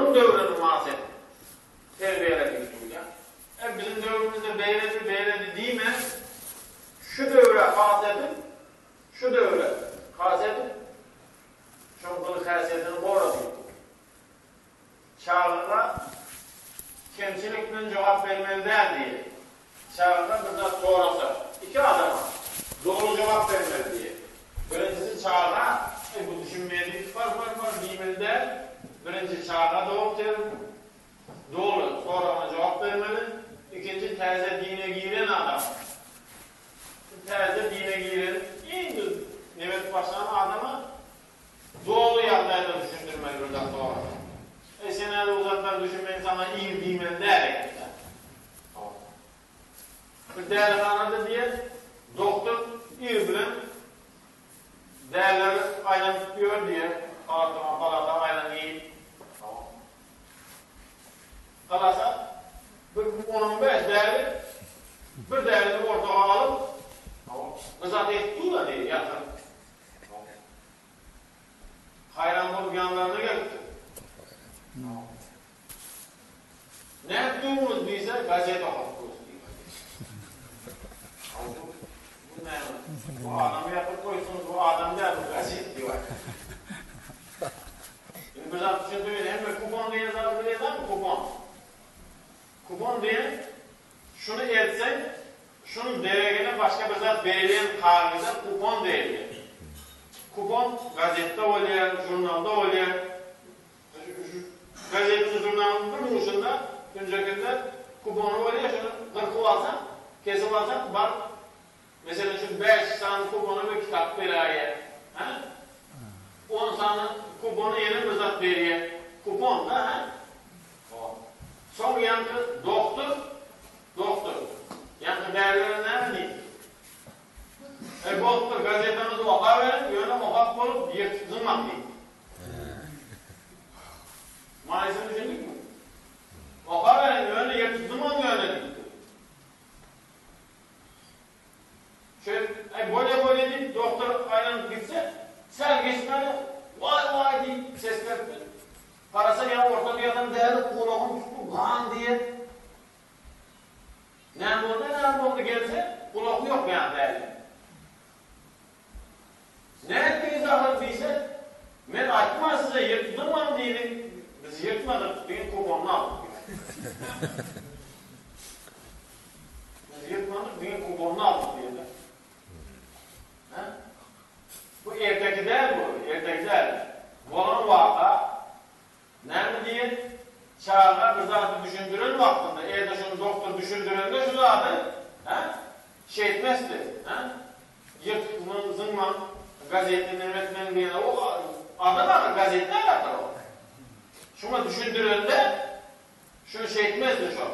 Onun dövrünü mahset. Terbiyeledik ya. Bizim dövrümüzde beyledi değil mi? Şu dövre hasedin, şu dövre hasedin, şunun hasedini korudu. Çağında kemçilikle cevap vermelidir diye. Çağında burada sonrası. İki adama doğru cevap vermeli diye. Birincisi çağına, bu düşünmeyelilik var bilmelidir. Birinci çağına doğru, sonra ona cevap vermeli. İkinci terze dine giren adam. Terze dine giren, iyi nefes başlayan adama doğru yapmayla düşündürmeli burada sonra. Senede uzaklar düşünme insana iyi bilmeli der. Bir değerli anladı diye doktor iyi bilen değerleri aynen tutuyor diye artıma palata aynen iyi. Kalasa onun 5 değerli bir değerli ortağa alıp kızat ettiği da diye yakın. Hayran bulup yanlarına gelip ne yaptığımız değilse gazete okuyoruz. Bu ne? Bu adamı yapıp koysunuz, bu adam değil, bu gazete diyor. Şimdi bir zaman düşündüğümüz hem de kupon diye yazar mi kupon? Kupon diye şunu etsen, şunun deregine başka bir zat verilen halinde kupon değil. Kupon gazetede oluyor, jurnalda oluyor. Gazetenin jurnalının bir ucunda, öncekinde kuponu oluyor, şunu kırkıp alsan, kesip alsan, bak, mesela şu 5 tane kuponu bir kitap veriyor. 10 tane kuponu yeni bir zat veriyor. Kupon da, son yankı doktor. Yankı değerleri ne değil? Doktor gazetemizi oka verin, yöne okak bulup yırtılmak değil. Maalesef düşündük mü? Oka verin, yöne yırtılmak yöne değil. Şöyle böyle deyip doktor aynen gitse, sen geçmeli, vay deyip ses verdi. Parasa ya orta bir adam değerli kulağını tuttu, lan diye. Ne oldu gelse, kulağı yok yani değerli. Ne ettiğiniz ahır değilse, ben açmaz size yırtılmam diyelim. Biz yırtmadık, benim kuponunu aldık. Biz yırtmadık, benim kuponunu aldık diyelim. Bu erteki değil bu, erteki değil. Bunun vaka, ne diye? Çağına bir zatı düşündürün vaktinde, eğer de şunu doktor düşündüründe şu zatı şey etmezdi. Yırtman, zınman, gazetenin üretmenin diyene o adam gazeteler yapar o. Şuna düşündüründe şunu şey etmezdi şu.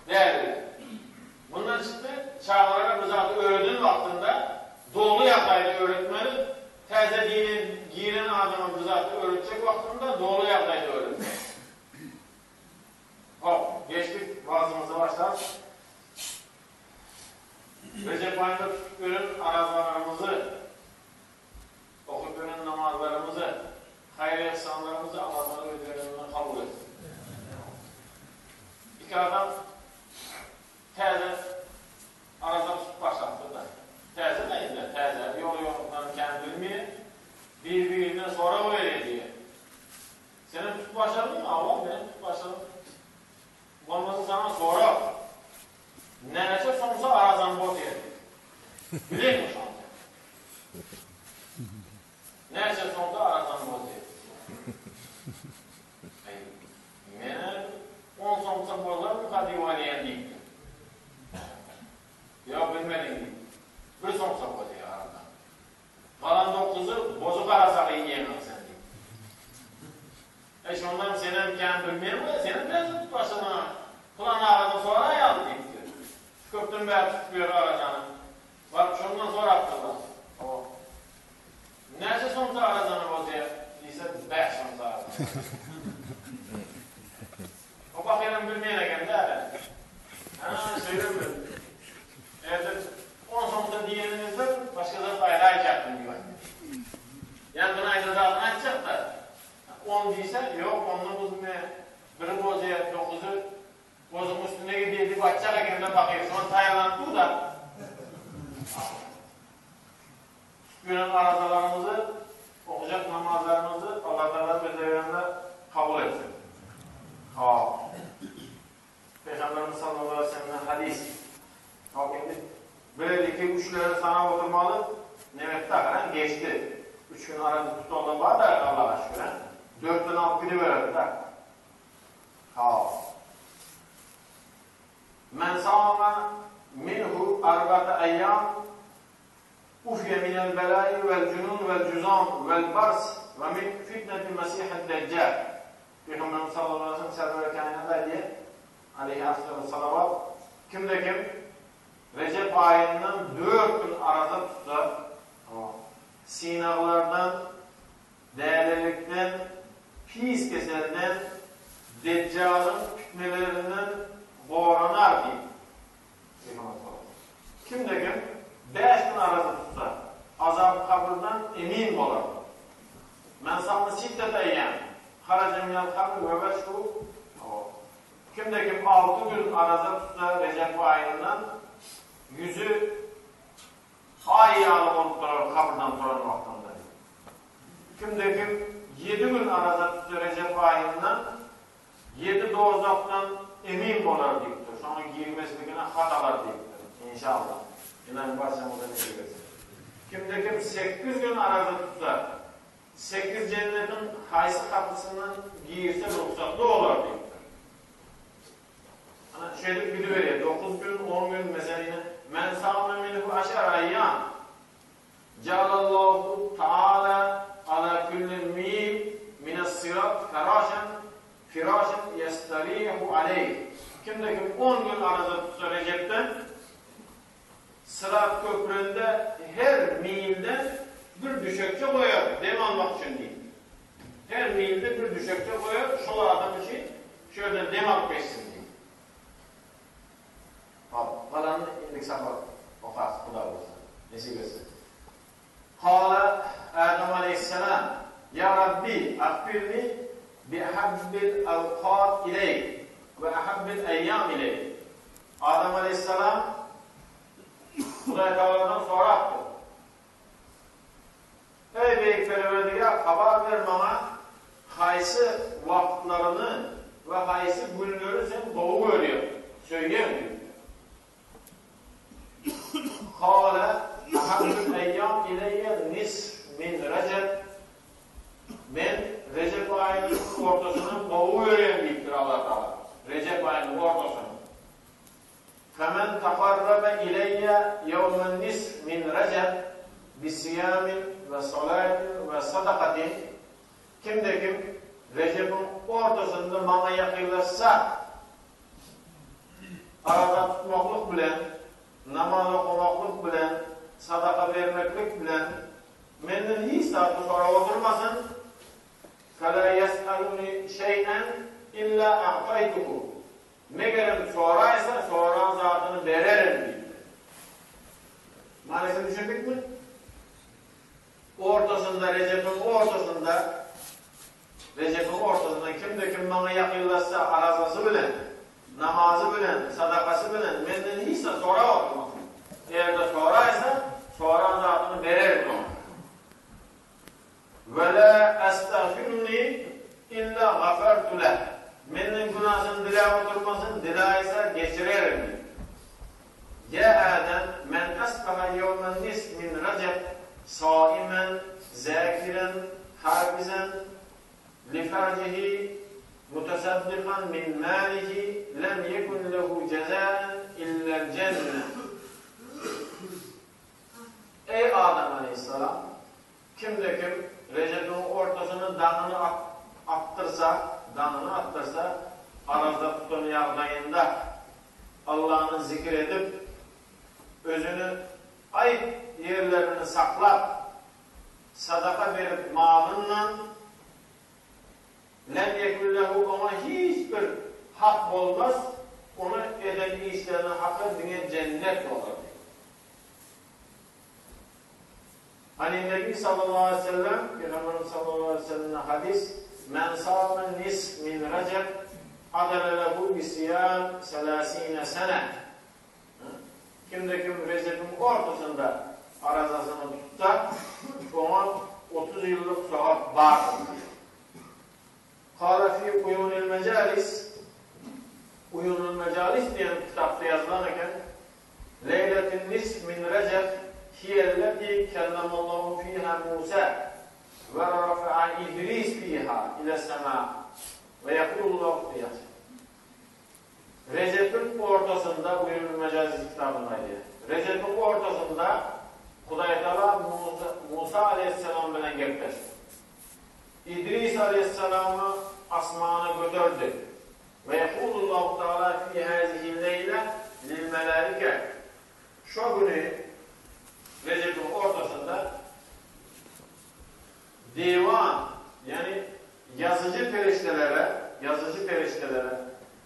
Değerli. Bundan çıktı, çağlara bir zatı öğrenin vaktinde doğru yapaydı öğretmeni, terze dini giren adamı bir zatı öğretecek vaktinde doğru yapaydı öğretmeni. Hop, geçtik vaazımıza başlar. Recep ayında ürün arabalarımızı, okuyup ürün namazlarımızı, hayır ihsanlarımızı Allah'ın ödülerinden kabul etsin. İki adam terze arada tut başlattı da. Terze neydi? Terze yol yokluklarını kendi bilmiyor. Birbirinden sonra o veriyor diye. Senin tut başladın mı? Allah benim tut başladım. Olması sana sonra nenesi sonsuza arazan bot yerdi. Bilir mi sonsuza? Nenesi sonsuza arazan bot yerdi. Mene 10 sonsuza bozlar mı kadivaliyen değil. Ya bilmedin değil. Bir sonsuza bot yer aradan. Kalan 9'u bozuk arasağı yiyemem sen değil. Şundan senin kendi bilmiyor mu? Senin biraz tut başına. Ulan aradan sonra ayağını gitti. Köprünün beri tutuyor aracanı. Bak şundan sonra attılar. Neyse sonuçta aracanı bozuyor. Değilse 5 sonuçta aracanı. O bakayım bilmeyene geldi herhalde. Söylemiyorum. Evet, 10 sonuçta diyeninizde başka zat ayrı açacaktım diyor. Yani buna ise zaten açacak da 10 10 deyse, yok onun kızını biri bozuya 9'u bozun üstüne gidiyordu, açacak ekimden bakıyor. Sonra tayalandı da günün arazalarımızı, okuyacak namazlarımızı Allah Teala bezeylerinde kabul etsin. Peygamberimiz sallallahu aleyhi ve sellem'den hadis. Böyle ki üçleri sana oturmalı, Nemet Dağı'ndan geçti. 3 gün arada tutalım var da Allah'a şükür. 4'ten 6 günü verirdi de. Men sâma minhu arba'te eyyâm ufye minel belâi vel cunun vel cüzâm vel bars ve min fitneti mesihid deccal. Peygamberimiz sallallahu aleyhi ve sellem server kainatlar diye aleyhisselatü salavat kimde kim Recep ayından 4 gün arada tutsa sinavlardan, değerlilikten, pis keselden, deccalın fitnelerinden boğranar ki kimde kim 5 gün arada tutsa azab kabirden emin olur. Men sağlı şiddet eyyem haracım yal kabir ve beşku kimde kim 6 gün arada tutsa Recep ayından yüzü ay yağlı olup durar kabirden duran vaktinde. Kimde kim 7 gün arada tutsa Recep ayından 7 doğuzaktan emin olar deyiptir. Sonra girmesindekine hatalar deyiptir. İnşallah. İnan başlamada ne diyeceksin. Kimde kim 8 gün arada tutsa 8 cennetin haysi kapısından giyirse ruhsatlı olur deyiptir. Hani şöyle bir veriyor. 9 gün, 10 gün mesela men sâme minhu aşar ayyâm cealallahu ta'ala ala kulli mil minas-sirat firâşen yestarihu aleyh. Kimde kim 10 gün arada tutsa Recep'ten Sırat köpründe her milde bir düşekçe koyar. Dem almak için değil. Her milde bir düşekçe koyar. Şol adam için şöyle dem alıp geçsin diye. Falanın indik sabah okas, kuda olsa. Nesip etsin. Kâle Adem aleyhisselam Ya Rabbi akbirni bi ahabbil avqat ileyk ve ahabbil eyyam ileyk. Adem aleyhisselam Kuday Teala'dan sonra attı. Ey Beyik Perverdigar, haber ver bana haysi vaktlarını ve haysi günleri sen doğu görüyor. Söyleyeyim mi? Kâle ahabbül eyyâm ileyye nisf min Recep. Ben Recep ayının ortasının doğu görüyorum deyiptir Allah Teala. Recep ayının ortasını. فَمَنْ تَقَرَّبَ اِلَيَّ يَوْمَ النِّسْفِ مِنْ رَجَبٍ بِسِيَامٍ وَصَلَاتٍ وَصَدَقَةٍ Kimde kim Recep'in ortasında bana yakınlaşsa arada tutmaklık bilen, namaz okumaklık bilen, sadaka vermeklik bilen menden hiç saati sonra oturmasın فَلَا يَسْأَلُنِ شَيْئًا اِلَّا اَعْطَيْتُهُ Meğerim sonraysa sonran zatını vererim diyor. Maalesef düşündük mü? Ortasında, Recep'in ortasında kimde kim bana yakınlaşsa arazası bilen, namazı bilen, sadakası bilen, menden hiçse sonra oturmaz. Eğer de sonraysa sonran zatını vererim ona. وَلَا أَسْتَغْفِرُنِي اِلَّا غَفَرْتُ لَهُ Menden günahsın dila oturmasın, dila ise geçirerim. Ya Adem, men asbaha yevmen nis min Recep, saimen, zakiren, hafizan, lifarcihi, mutasaddikan min malihi, lem yekun lehu cezaen illel cennet. Ey Adem aleyhisselam, kimde kim Recep'in ortasını danını attırsa, arazda tutan yağdayında Allah'ını zikir edip özünü ayıp yerlerini saklar, sadaka verip malınla lem yekullehu ona hiçbir hak olmaz, onu eden işlerine hakkı dünya cennet olur. Hani Nebi sallallahu aleyhi ve sellem, Peygamberimiz sallallahu aleyhi ve sellem'in hadis Men sâme nisf min recep adalelehu isyan selasine sene. Kimde kim Recep'in ortasında arazasını tutsa ona 30 yıllık sevap var. Kâle fî uyûnil mecalis, Uyûnul mecalis diye kitapta yazılanırken Leyletin nisf min recep hiyelleti kellemallahu fîhâ Musa ve rafa'a İdris fîhâ ile semâ ve yekulullahu fîhâ. Recep'in ortasında Uyûnul mecalis kitabındaydı. Recep'in ortasında Hudaý Teala Musa aleyhisselam bilen gepleşdi. İdris aleyhisselamı asmana götürdü. Ve yekulullahu Teala fî hâzihi leyle lil melâike. Şu günü Recep'in ortasında divan, yani yazıcı periştelere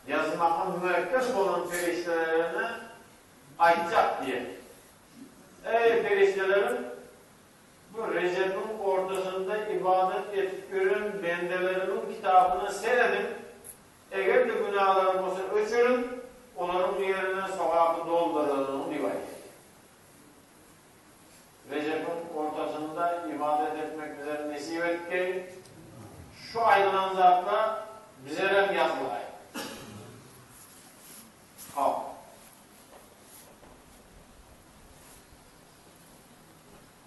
yazmakta müekkes olan periştelerine aytacak diye. Ey periştelerim, bu Recep'in ortasında ibadet edip görün bendelerimin kitabını seyredin. Eğer de günahlarım olsa öçürün, onların yerine sokakı dolduralım rivayet. Recep'in ortasında ibadet etmek bize nesip etki, şu ayrılan zatla bize rem yazılayı. Hop.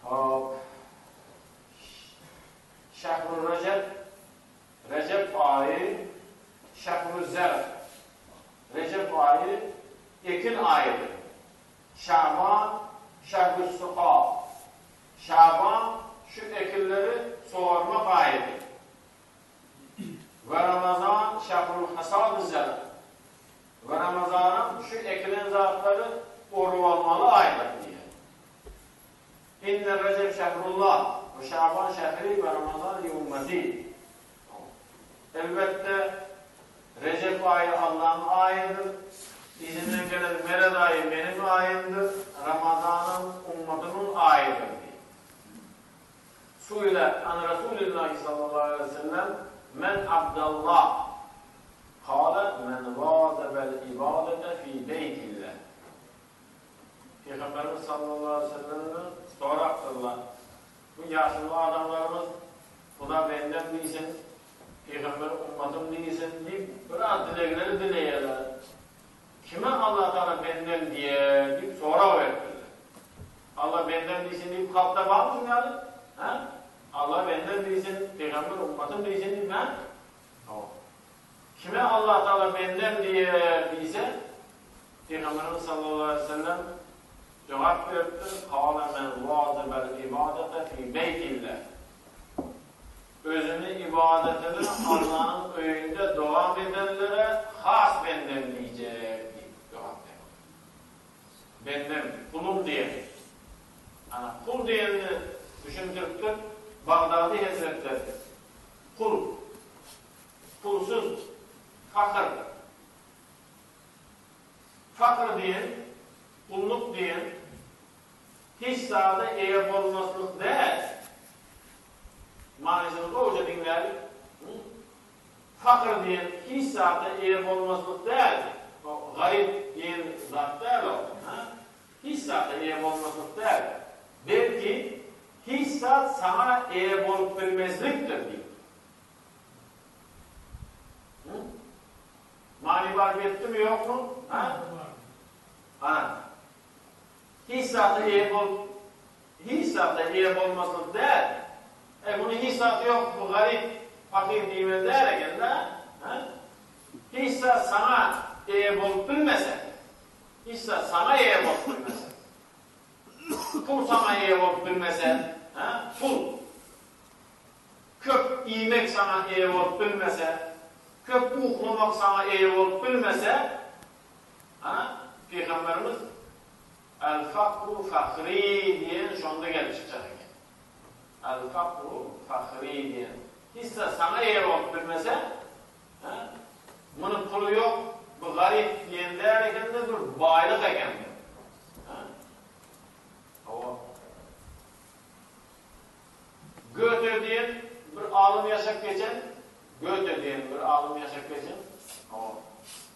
Hop. Şehr-ü Recep ayı, Şehr-ü Zerf. Recep ayı ekin ayıdır. Şaban, Şehr-ü Suha. Şaban şu ekinleri soğurmak ayıdır. Ve Ramazan, Şehr-ü Hasad-ı Zerf. Ve Ramazan'ın şu ekilen zatları oruvalmalı aydır diye. İnne Recep şehrullah ve Şaban şehri ve Ramazan li ümmeti. Elbette Recep ayı Allah'ın ayıdır. İzinden gelen Meled ayı benim ayımdır. Ramazan'ın ummatının ayıdır diye. Suyle an Resulullah sallallahu aleyhi ve sellem men abdallah kâle men vâzebel ibadete fî beytillah. Peygamberimiz sallallahu aleyhi ve sellem'den soraktırlar. Bu yaşlı adamlarımız bu da benden değilsin, Peygamber ummatım değilsin deyip biraz dilekleri dileyeler. Kime Allah Teala benden diye deyip sonra verdiler. Allah benden değilsin deyip kalpta bağımsın yani. Ha? Allah benden değilsin, Peygamber ummatım değilsin deyip ha? Tamam. Kime Allah Teala benden diye değilse Peygamberimiz sallallahu aleyhi ve sellem cevap verdi. Kâle men vâzebel ibadete fî beytillah. Özünü ibadetini Allah'ın öğünde devam edenlere has benden diyecek diye cevap verdi. Benden, kulum diye. Yani kul diyenini düşündürttük Bağdadi Hazretleri. Kul, kulsuz, fakir. Fakir diyen, kulluk diyen, hiç sahada eğer olmasılık değil. Manasını doğruca dinler. Fakir diyen, hiç sahada eğer olmasılık değil. O garip diyen zat değil o. Hiç sahada eğer olmasılık değil. Belki hiç sahat sana eğer olup bilmezliktir diyor. Mani var etti mi yok mu? Ha? Ha. Hissatı iyi olmasın değil. Bunun hissatı yok, bu garip, fakir diyemez derken de hissat sana iyi olup bilmese, hissat sana iyi olup bilmese, pul sana iyi olup bilmese, pul, köp yemek sana iyi olup bilmese, köp uhlamak sana iyi olup bilmese, Peygamberimiz el-fakru fakri diyen şonda gelip çıkacak. El-fakru fakri diyen. Hisse sana eğer olup bilmese, bunun pulu yok, bu garip diyen derken de bir baylık ekendir. Götür diyen bir alım yaşak geçen diyelim, bir alım yaşak geçin.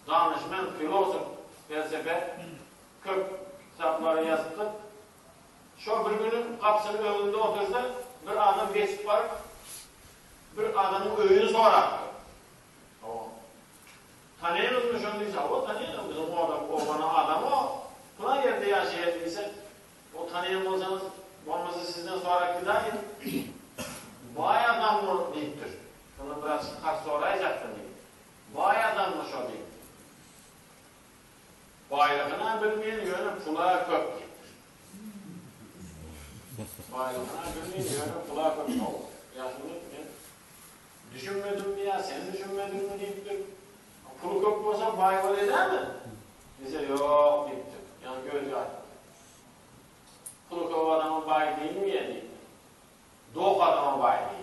Danışman, filozof, felsefe, köp kitapları yazdık. Şu bir günün kapısının önünde otursa, bir adam geçip var, bir adamın öyünü sorar. Tanıyınız mı şundaysa, o tanıyınız bizim o bana adam o. Buna yerde yaşayabilirse, o tanıyamazsanız, olmazsa sizden sonra gidayım. Vay adam mı deyiptir. Bunu biraz karşı sorayacaktım deyip. Vay adam mı şu deyip. Baylığına bilmeyen yönü pula kök deyiptir. Baylığına bilmeyen yönü pula kök. Ya şunu düşünmedim mi ya, sen düşünmedin mi deyiptir. Pulu kök olsa bayval eder mi? Bize yok deyiptir. Yani gözü açtı. Pulu kök adamın bay değil mi ya deyiptir. Doğuk adamın bay değil.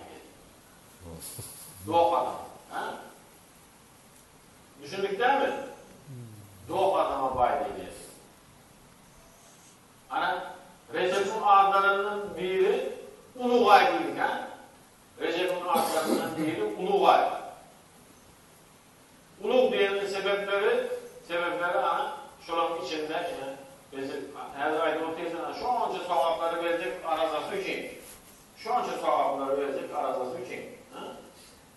Doğuk adam. Ha? Düşündük değil mi? Doğuk adama bay değil. Hani Recep'in adlarının biri Ulugay dedik. Recep'in adlarından biri Ulugay. Ulug diyenin sebepleri hani şuranın içinde Recep her ayda ortaya şu anca sevapları verecek arazası kim? Şu anca sevapları verecek arazası kim?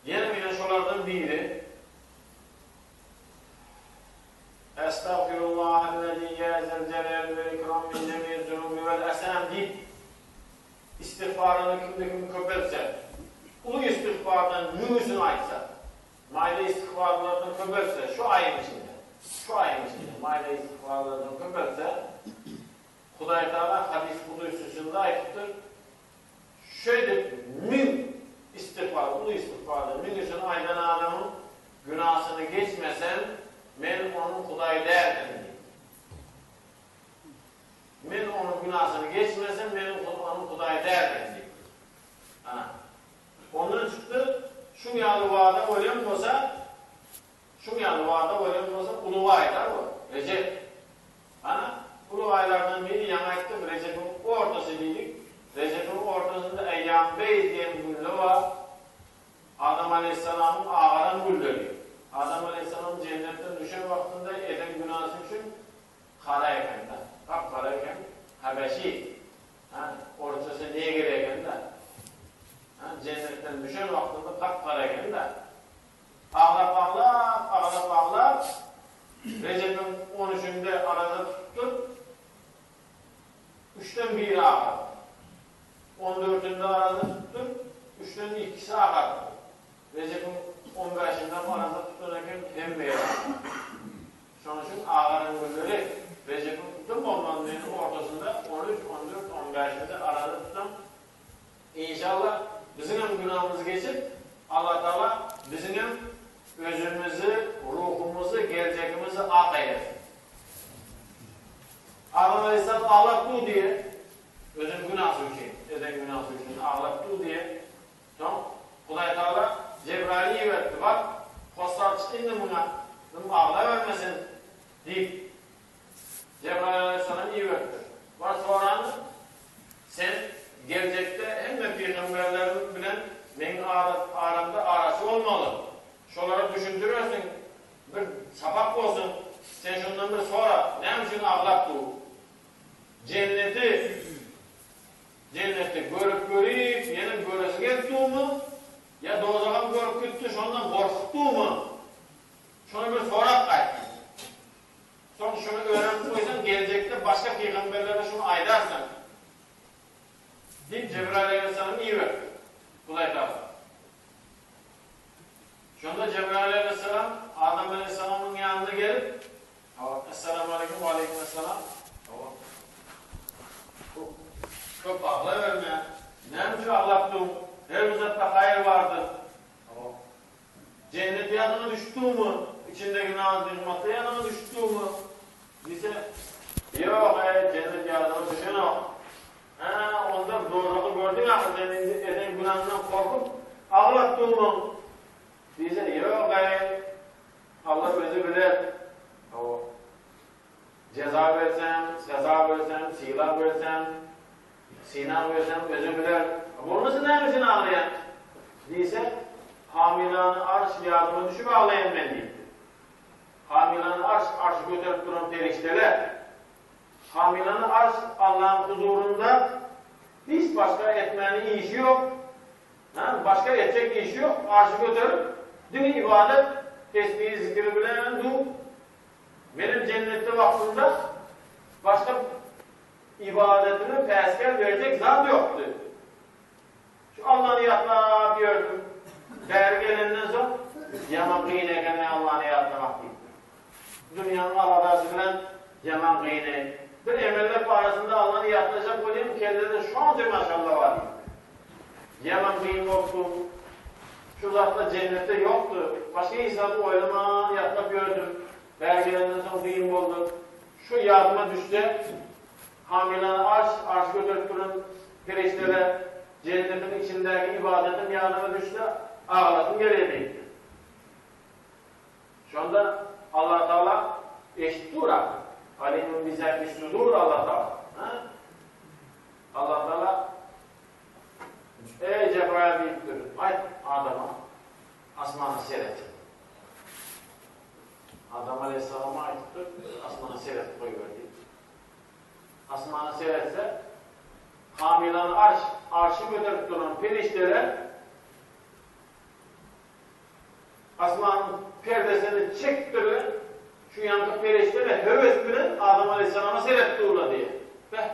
Yine yine şulardan biri Estağfirullahellezî ye'zel celal ve ikram min cemî'z zunubi vel esam deyip istiğfarını kim köpetse, ulu istiğfardan mühüsünü açsa, maide istiğfarlardan köpetse, şu ayın içinde maide istiğfarlardan köpetse, Huday Teala hadis kudüsüsünde ayıptır. Şöyle istiğfar, ulu istiğfardan mühüsünü aydan adamın günahsını geçmesen, men onun Huday derdim. Men onun günahsını geçmesem, men onun Huday derdim. Ondan çıktı, şu yalı vada öyle olsa, Uluvaylar o, Recep. Uluvaylardan biri yanayttım, Recep'in ortası dedik. Recep'in ortasında Eyyam Bey diye bir gülle var. Adam Aleyhisselam'ın ağaran gülleriyor. Adam Aleyhisselam cennetten düşen vaktinde eden günahı için karayken de, kapkarayken Habeşi, ortası niye gereken de, cennetten düşen vaktinde kapkarayken de, ağlap, Recep'in 13'ünde arada tuttu, 3'ten biri ağladı. 14'ünde arada tuttu, 3'ten 2'si ağladı. Recep'in 15'inden arada tutunurken hem bir Şunun için ağların gülleri Recep'in tutun bombanlığının ortasında 13, 14, 15'de arada tutun. İnşallah bizim günahımızı geçip Allah Teala bizim özümüzü, ruhumuzu, gelecekimizi ak eylesin. Adam Aleyhisselam ağlattı diye özün günahı için, eden günahı için ağlattı diye Huday Teala Cebrail'i verdi. Bak, postal çıktığında buna ağla vermesin deyip Cebrail Aleyhisselam iyi verdi. Var sonra sen gelecekte hem de peygamberlerin bilen benim aramda arası olmalı. Şunları düşündürüyorsun, bir sapak olsun. Sen şundan bir sonra ne için ağlattı? Cenneti görüp yine göresi geldi mi? Ya dozağın görüp gitti, şundan korkuttu mu? Şunu bir sorak kaydı. Sonra şunu öğrenip koysan, gelecekte başka peygamberlere şunu aydarsan. Deyip Cebrail Aleyhisselam iyi verdi. Kulay tarafı. Şunda Cebrail Aleyhisselam, Adem Aleyhisselam'ın yanına gelip Esselamu Aleyküm ve Aleyküm Esselam. Çok ağla verme. Neymiş ağlattım? Her uzatta hayır vardı. Cennet yanına düştü mü? İçindeki nazırmakta yanına düştü mü? Diyse, yok cennet yanına düşen o. Onda doğruluğu gördün ama senin eden günahından korkup ağlattın mı? Diyse, yok Allah özü bilir. Ceza versem, seza versem, silah versem, sinan versem özü bilir. Bunu nasıl neymişsin ağlayan? Diyse, hamilanı arş ya yardıma düşüp ağlayan ben deyipti. Hamilanı arşı götürüp duran perişteler. Hamilanı arş Allah'ın huzurunda hiç başka etmenin işi yok. Başka edecek işi yok. Arşı götürüp din ibadet, tesbih zikri bilen du. Benim cennette vaktimde başka ibadetini peşker verecek zat yoktu. Şu Allah'ın yatlap gördüm. Değer gelenden sonra yaman kıyıneyken Allah'ın yatlamak değil. Dünyanın aladası bilen yaman kıyıney. Bir emeller parasında Allah'ın yatlayacak olayım, kendine şu an maşallah var. Yaman kıyın yoktu. Şu zatla cennette yoktu. Başka hesabı oylama yatlap gördüm. Değer gelenden sonra kıyın oldu. Şu yardıma düştü. Hamilanı arş götürüp durun perişlere, cennetin içindeki ibadetin yardıma düştü, ağlatın geriye değildi. Şu anda Allah-u Teala eşittir artık. Alimun bizerli sudur Allah-u Teala. Allah-u Teala ey Cebrail deyiptir. Ay Adam'a asmanı seyret. Adam Aleyhisselam'a aittir. Asmanı seyret koyuverdi. Asmanı seyretse hamilanı arşı götürüp duran perişteler asmanın perdesini çektirir, şu yankı perişteler heves bilen Adam Aleyhisselam'a seyrettiğiyle diye. Beh.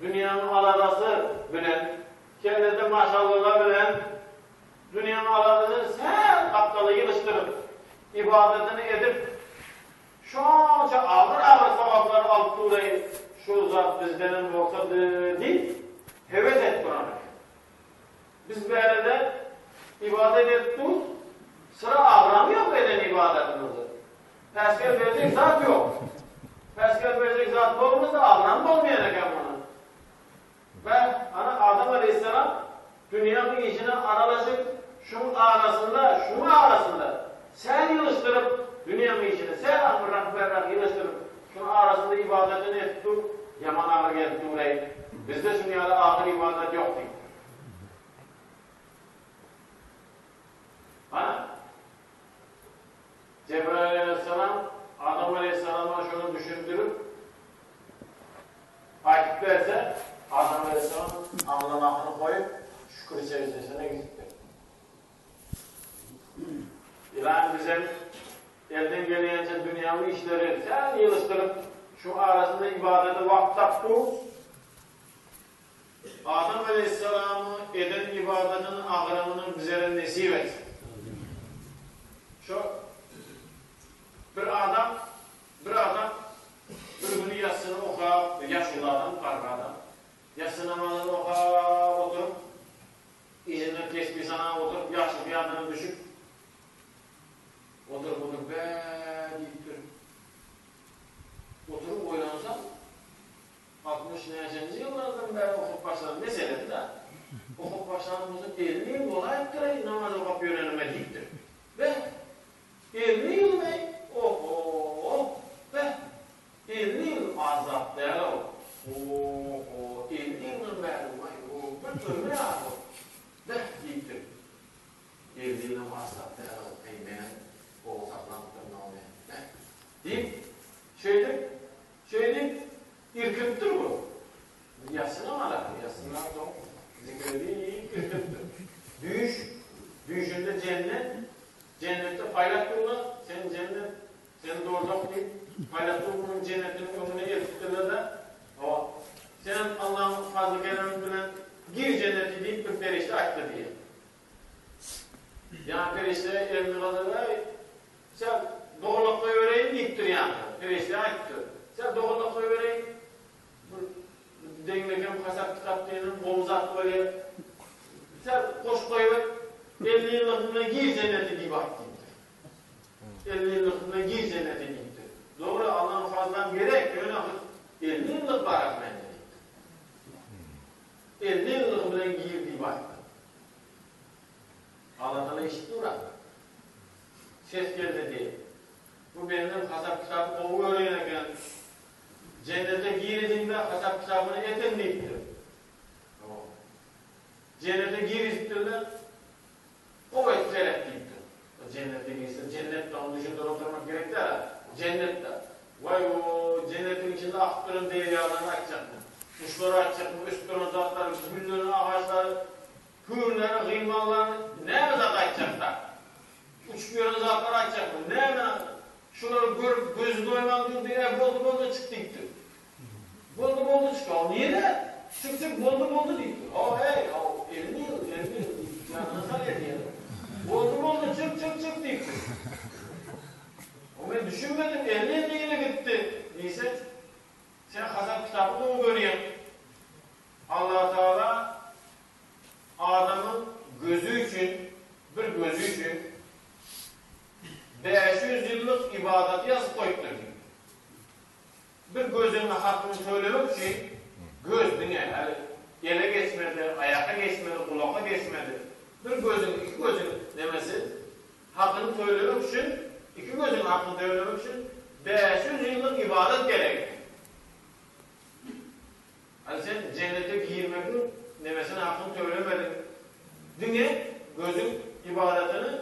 Dünyanın aladası bilen, kendinde maşallahlar bilen, dünyanın aladası sen kaptalı yılıştırıp, ibadetini edip, şunca ağır sevapları alıp durayı, şu zat bizdenin yoksa değil, heves et Kur'an'ı. Biz böyle de ibadet ettik, sıra ağıramıyor eden ibadetimizi. Pesker verecek zat yok. Pesker verecek zat olmazsa ağıram olmayacak bunu. Ve Adam Aleyhisselam dünyanın işine aralaşıp şunun arasında sen yılıştırıp dünyanın işine sen berrak yılıştırıp şunun arasında ibadetini ettik, yaman ağır geldi burayı. Bizde dünyada ağır ibadet yok değil. Cebrail Aleyhisselam Adam Aleyhisselam'a şunu düşündürüp akip verse Adam Aleyhisselam ağlamakını koyup şükür secdesine gitti. İlahi bizim elden geliyince dünyavi işleri sen yılıştırıp şu arasında ibadete vakit taktı. Adam Aleyhisselam'ı eden ibadetinin ağırlığını bize nesip etsin. Şu bir adam bir günü yatsını oka, yaşlı adam, karga adam. Yatsı namazını oka oturup, izinle tesbih sana oturup, yaşlı bir adını düşüp, oturup be deyip durur. Oturup oylansam, 60 neşenci yıllardan beri okup başladım. Mesela da, okup başladığımızın 50 yıl olay ettireyim, namaz okup yönelime deyiptir. Ve 50 yıl bey, ve 50 yıl azap değerli ol. 50 yılın beri, bir ömür azap. Ve deyiptir. 50 yılın azap değerli ol. Ey benim, o saklantıklarını olmayan. Deyip, şeyde, irkıptır bu. Yasına mı alakalı? Yasına çok zikrediği irkıptır. Düşünde cennette paylaştığında senin doğrudan değil, paylaştığının cennetinin önüne getirdiler de senin Allah'ın fazla kelamını bilen gir cenneti deyip bir perişte açtı diye. Yani perişte elini kazanır, sen doğruluk koyuvereyim deyiptir yani. Perişte açtı. Sen doğruluk koyuvereyim, dengleken kasap kitap diyelim, omuzat böyle, sen koş koyuver, 50 yıllıkına gir cenneti deyip açtı. 50 yıllıkına gir cennete gitti. Doğru Allah'ın fazladan gerek öyle 50 yıllık barak bence. 50 yıllık bile girdiği baktı. Allah'tan eşit durak. Ses geldi diye. Bu benim kasap kitabı oğu öğrenirken cennete girdiğinde kasap kitabını edinmeyiptir. Cennete girdiğinde böyle kıymalarını ne kadar açacaklar? Uçup yöne zatlar açacak mı? Ne hemen şunları görüp gözü doymandır diye boldu çıktı gitti. Boldu çıktı. O niye de? Çık boldu gitti. O hey, o 50 yıl. Ya nasıl ediyor? Boldu çık gitti. O ben düşünmedim. 50 yıla gitti. Neyse sen Hazar kitabını mı görüyorsun? Allah Teala adamın gözü için 500 yıllık ibadeti yazıp koyup duruyor. Bir gözünün hakkını söylemek için göz dünya, yani ele geçmedi, ayakta geçmedi, kulakta geçmedi. Bir gözün, iki gözün demesi hakkını söylemek için, iki gözün hakkını söylemek için 500 yıllık ibadet gerek. Yani sen cennete girmenin demesine hakkını söylemedin. Dünya gözün ibadetini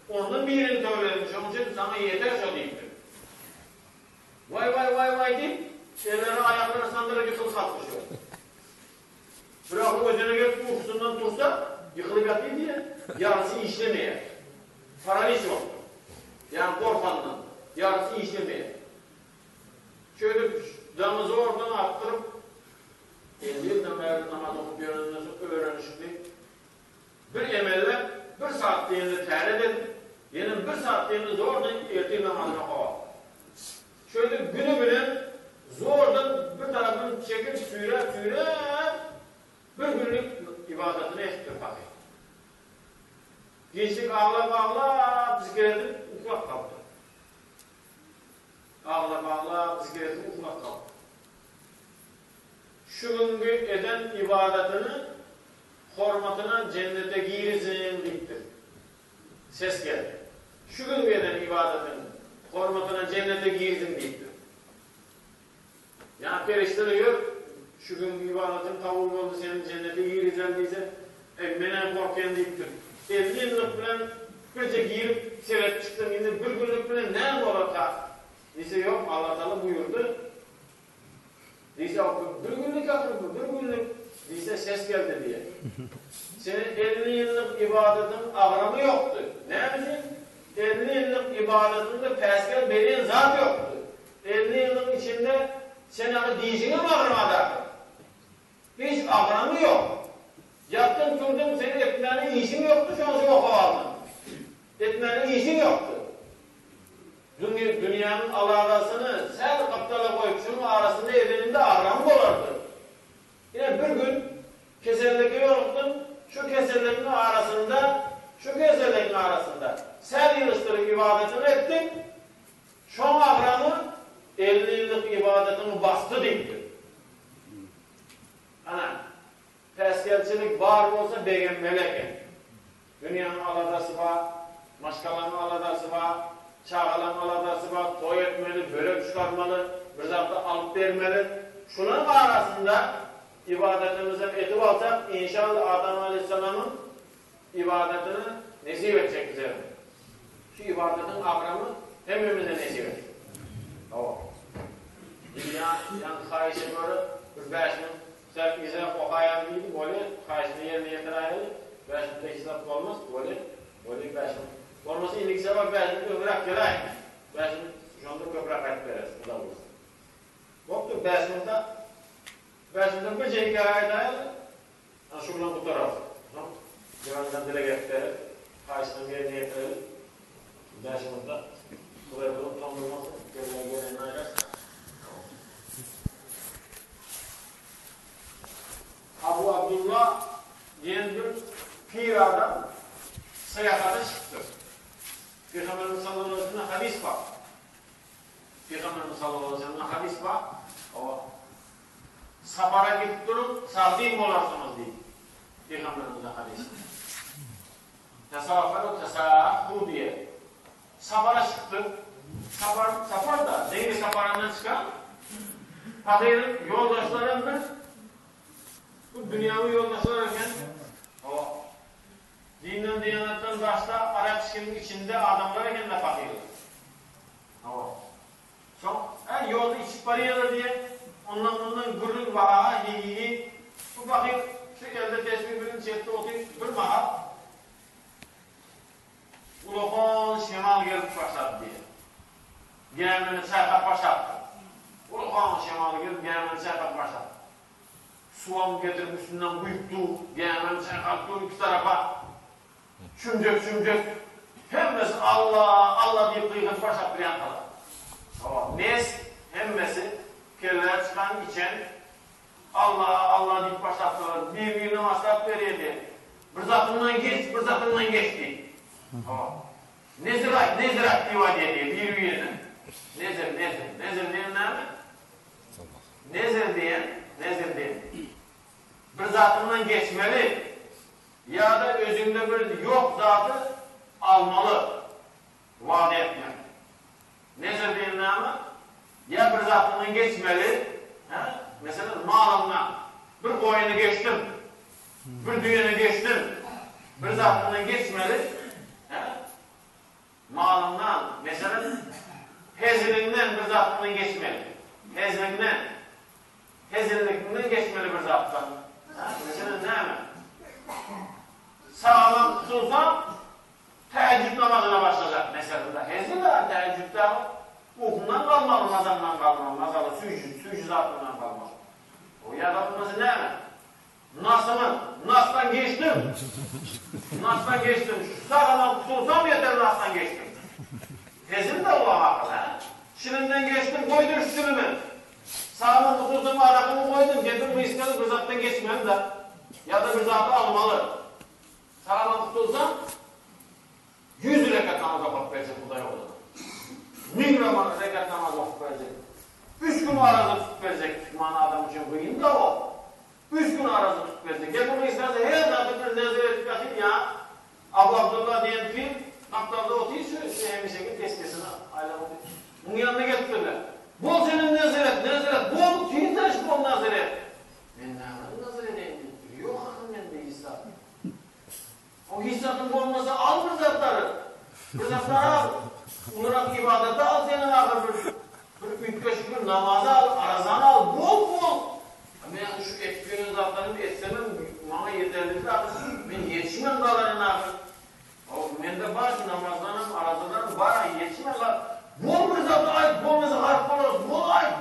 ondan birini söylemiş. Onun için sana yeter şu deyiptir. Vay deyip şeyleri ayakları sandalye yıkılıp kalkmışıyor. Bırakıp özüne gelip uykusundan tursa yıkılıp yatıyor diye yarısı işlemeye. Paraliz yok. Yani korkandan. Yarısı işlemeye. Şöyle damızı oradan arttırıp 50 yıldan beri namaz okup öğrenişti. Bir emelle 1 saatliğini terlet edin. Yine 1 saatliğini zordan ertesi namazına koyalım. Şöyle günü zordan bir tarafını çekip süre bir günlük ibadetini ettir bakayım. Gençlik ağla zikredip ufak kaldı. Ağla zikredip ufak kaldı. Şu günkü eden ibadetini hormatına cennete girizin bittir. Ses geldi. Şu günkü eden ibadetini hormatına cennete girizin bittir. Yani perişleri yok. Şu günkü ibadetin kabul oldu senin cennete girizin diyse menen korkayan bittir. 50 yıllık bilen birce girip seyret çıktım yine bir günlük bilen ne olur ta? Diyse yok Allah Teala buyurdu. Diyse bir günlük akıllı, bir günlük diyse ses geldi diye. Senin 50 yıllık ibadetin ağramı yoktu. Ne yapayım? 50 yıllık ibadetinde peskel veriyen zat yoktu. 50 yıllık içinde sen onu diyeceğine mi ağramadı? Hiç ağramı yok. Yattın durdun senin etmenin işin yoktu, şu an oku aldın. Etmenin işin yoktu. Dünyanın alakasını sen kaptala koyup şunun arasında evreninde ağramı olardı. Yine bir gün keserleki yoruldun, şu keserlekin arasında sen yılıştırıp ibadetini ettin, şu ağramı 50 yıllık ibadetini bastı deyipti. Ana, peskelçilik var olsa begem meleken. Dünyanın aladası var, maşkalanın aladası var, çağalan aladası var, toy etmeli, börek çıkarmalı, bir zaten alıp vermeli. Şunun arasında ibadetimize etip alsak, inşallah Adem Aleyhisselam'ın ibadetini nesip edecek bize. Şu ibadetin akramı hepimize nesip edecek. Tamam. Dünya, yani kayışı böyle, bir 5 gün, sen bize okuyan değildi, böyle kayışını yerine yetiraydı, 5 günde hesap olmaz, böyle 5 gün. Olması iyilik sebep 5 gün ömrak gelaydı. 5 gün, şu anda köprak ayıp veririz, bu da olursa. Yoktur, 5 günde bir şey hikaye dayalı, şuradan bu taraf. Güvenden dile getirelim, kayışını yerine yetirelim. 5 günde buraya bulup tam durmasın, gelen ayırır. Abu Abdullah diyen bir pir adam seyahate çıktı. Peygamberimiz sallallahu aleyhi ve sellem hadis var. Peygamberimiz sallallahu aleyhi ve sellem hadis var. O safara gidip durup sardin olarsınız diye. Peygamberimiz'e hadis. Tesafaru tesahu diye. Safara çıktı. Safar da neydi safarandan çıkan? Fakirin yoldaşlarından bu dünyavi yoldaşlarken o dinden diyanattan başta Arap işinin içinde adamlarken de fakirler. Son yolda içip parayla diye ondan gurur vaha iyi bu fakir şu elde tesbih birinin çekti oturup bir mahal Gemini çayqap başlattı. Ulğan şemalı gelip gemini çayqap başlattı. Suam getirip üstünden kuyuptu. Gemini çayqaptı iki tarafa. Şümcök. Hemmesi Allah deyip kıyıqız başlattı bir yantalar. Nes hemmesi kelleler çıkan içen Allah deyip başlattılar. Birbirine masraf verirdi. Bir zatından geçti. Nezirat divadiye diye birbirine. Nezir diyen ne mi? Nezir diyen. Bir zatından geçmeli. Ya da özünde bir yok zatı almalı. Vaat etmek. Nezir diyen ne mi? Ya bir zatından geçmeli. Mesela malından bir koyunu geçtim. Bir düğünü geçtim. Bir zatından geçmeli. Malından, mesela hezilinden bir zatından geçmeli. Hezillikinden geçmeli bir zattan. Mesela ne mi? Sağlam tutulsam teheccüd namazına başlayacak mesela. Hezil var teheccüdde. Okundan kalmalı, nazarından kalmalı. Nazalı sücü zatından kalmalı. O yaratılması ne mi? Nas'tan geçtim. Şu sağdan tutulsam yeter Nas'tan geçtim. Hezil de olan akıl ha. Şirinden geçtim, koydum şirimi. Sağdan tutulsam arakımı koydum. Getir bu iskeli bir zattan geçmem de. Ya da bir zatı almalı. Sağdan tutulsam 100 rekat namaz okuyup verecek bu da yolda. 1000 rekat namaz okuyup verecek. 3 gün arazı tutup verecek. Mana adam için kıyım da o. 3 gün arazı tutup verecek. Ya bunu isterse her zatı bir nezaret katayım ya. Abu Abdullah diyen kim? Aptalda otuyu sevmişekin teskesine aylamak. Bunun yanına getirdiler. Bol senin nezaret. Bol kim taş bol nezaret. Ben ne nazaret edeyim? Yok hanım bende hissat. O hissatın olmasa al bir zatları. Bir zatları al. Olarak ibadete al senin ağır bir 3-5 gün namazı al, arazanı al, bol. Ben şu etkinin zatlarını etsemem, bana yeterlidir artık. Ben yetişmem dağlarına. Ben de baş namazlarım, arazalarım var, yetişmem var. Bol bir zatı ait, bol mesela harf olur, bol ait.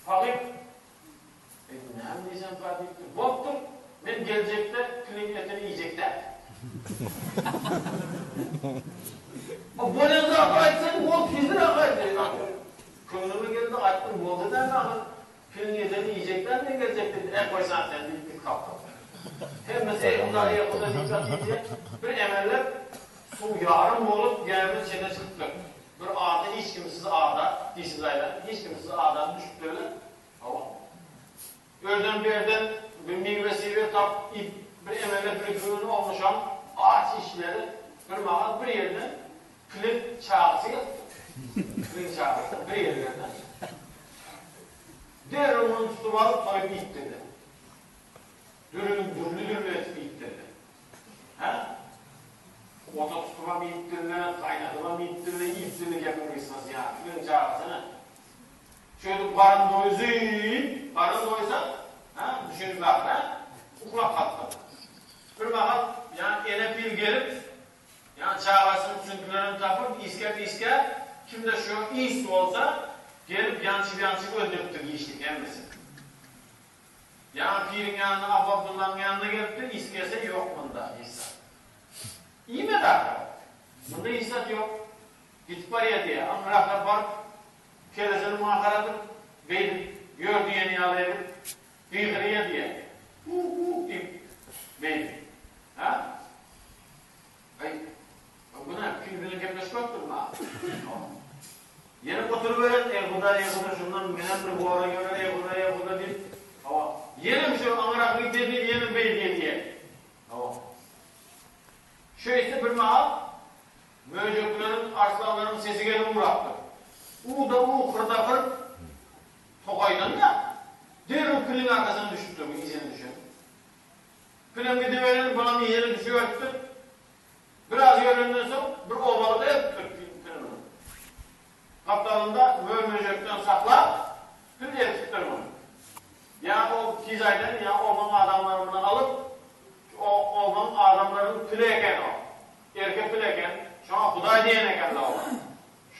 Fakir. Ne diyeceğim fakir? Boktur. Ben gelecekte külün etini yiyecekler. O böyle zatı aitsen bol kizdir akaydı. Könlümü geldi açtım, bol eder mi? Külün etini yiyecekler mi gelecektir? Koysan sen bir kaptın. Hem mesela yakında dikkat edecek. Bir emeller su yarım olup gelmiş içine çıktı. Bir ağda hiç kimsiz ağda, dişsiz aylar, hiç kimsiz ağdan düşüp böyle. Gördüğüm bir yerden bir meyvesiyle tap ip, bir emeller bir kürünü olmuşam, ağaç işleri, bir mağaz bir yerden klip çağısı yaptı. Klip çağısı bir yerden. Diğer onun tutup alıp koyup ip dedi. Dürlü etip ip dedi. Ota tutuğa bir ip dedi, kaynatıma bir ip dedi, ip dedi yapılmışsınız ya. Klip çağısını. Şöyle karın doysa, düşünün bakın, kulak kattı. Bir bakın, yani ene pil gelip, yani çağlasının sünkülerini tapıp, isker, kimde şu iyisi olsa, gelip yançı öldürüptür yiyişlik emmesin. Yani pirin yanına, Abdullah'ın yanına gelip de iskese yok bunda hissat. İyi mi daha? Bunda hissat yok. Gitip paraya diye, amrakla parıp, kelesini muhakaratır, beydim, gördü yeni yalaydı, bıyıkırıya diye. Deyip, beydim. Buna külbünün kemleşik yoktur mu? Yeni oturuveren, evguda, şundan menen bir boğara göre, evguda deyip, yenim şu amaraklık dediği, yenim bey diye. Şu işte bir mahal, mövcüklerin, arslanların sesi gelip bıraktı. Kırda kırıp tokaydan ya derin külün arkasına düşüptü bu izini düşün. Külün gidiverin bana bir yere düşüvertti. Biraz yöründen sonra bir ovalıda yaptı külünü. Kaptanında mövmecekten sakla kül yaptır bunu. Ya o kizaydan ya oğlan adamlarını alıp o oğlan adamların külü eken o. Erkek külü eken. Şu an Huday diyen eken de oğlan.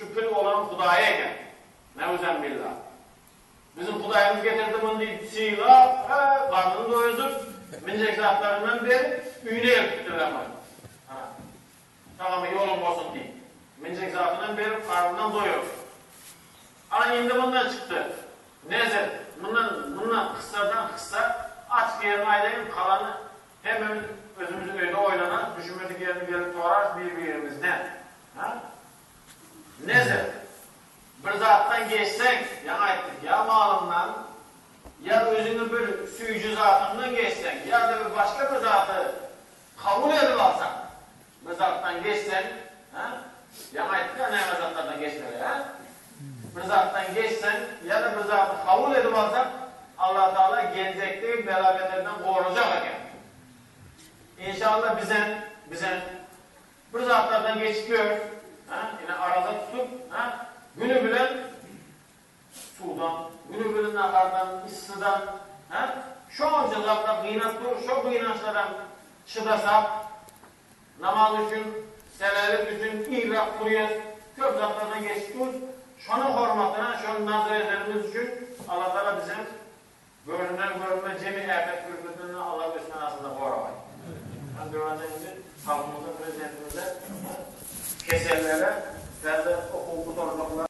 şu pil olan Hudaya gel. Nevzen billah. Bizim Hudayımız getirdi bunu deyip sıyla, karnını doyurup, mincek zatlarından beri üyne yaptırdılar. Tamam yolun olsun deyip. Mincek zatından beri karnından doyurup. Ama şimdi bundan çıktı. Neyse, bundan kısa aç yerini aylayın, kalanı hemen özümüzün öyle oynanan, düşünmedik yerini gelip doğrar birbirimizden. Neyse, bir zattan geçsek, ya ettik, ya malından, ya özünü bir suyucu zatından geçsek, ya da bir başka bir zatı kabul edip alsak, bir zattan geçsen, ya ettik ya ne zatlardan geçmeli, bir zattan geçsen, ya da bir zatı kabul edip alsak, Allah Teala gelecekteki belabelerden koruyacak hakem. İnşallah bize bir zatlardan geçiyor, yine arada tutup, günü bilen sudan, günü bilen nakardan, ıssıdan, şu oncalardan şu kıynaşlardan çıdasak, namaz için, selalet için, iğrak kuruyuz, köp zatlardan geçiyoruz, şunun hürmetine, şunun nazirelerimiz için Allah Teala bize görünme cemi afet hürmetini Allah üstüne aslında korumayı. Göreceğimiz halkımıza, prezidentimize, keserlere, ve de hukuku sorumluluklar